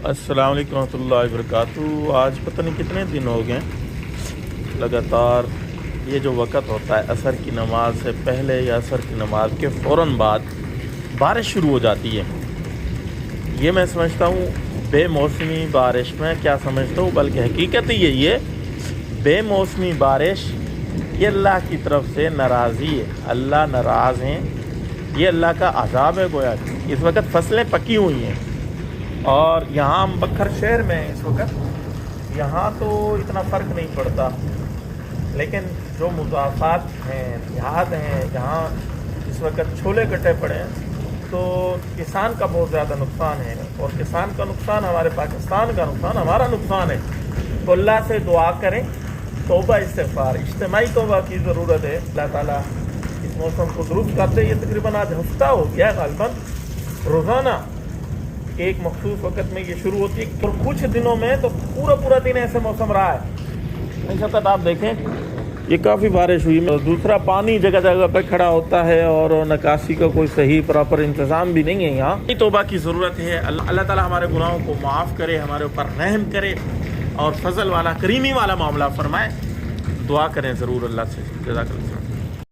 السلام علیکم ورحمۃ اللہ وبرکاتہ۔ آج پتہ نہیں کتنے دن ہو گئے لگاتار یہ جو وقت ہوتا ہے عصر کی نماز سے پہلے یا عصر کی نماز کے فوراً بعد بارش شروع ہو جاتی ہے۔ یہ میں سمجھتا ہوں بے موسمی بارش، میں کیا سمجھتا ہوں بلکہ حقیقت ہی یہی ہے، بے موسمی بارش یہ اللہ کی طرف سے ناراضی ہے، اللہ ناراض ہیں، یہ اللہ کا عذاب ہے گویا۔ اس وقت فصلیں پکی ہوئی ہیں اور یہاں ہم بکھر شہر میں اس وقت، یہاں تو اتنا فرق نہیں پڑتا، لیکن جو مضافات ہیں، دیہات ہیں، جہاں اس وقت چھولے کٹے پڑے ہیں تو کسان کا بہت زیادہ نقصان ہے، اور کسان کا نقصان ہمارے پاکستان کا نقصان، ہمارا نقصان ہے۔ تو اللہ سے دعا کریں، توبہ استغفار، اجتماعی توبہ کی ضرورت ہے۔ اللہ تعالیٰ اس موسم کو درست کرتے۔ یہ تقریباً آج ہفتہ ہو گیا ہے، غالباً روزانہ ایک مخصوص وقت میں یہ شروع ہوتی ہے، اور کچھ دنوں میں تو پورا دن ایسے موسم رہا ہے۔ اس وقت آپ دیکھیں یہ کافی بارش ہوئی، دوسرا پانی جگہ جگہ پہ کھڑا ہوتا ہے اور نکاسی کا کوئی صحیح پراپر انتظام بھی نہیں ہے یہاں۔ توبہ کی ضرورت ہے، اللہ تعالیٰ ہمارے گناہوں کو معاف کرے، ہمارے اوپر رحم کرے اور فضل والا کریمی والا معاملہ فرمائے۔ دعا کریں ضرور اللہ سے۔ جزاک اللہ۔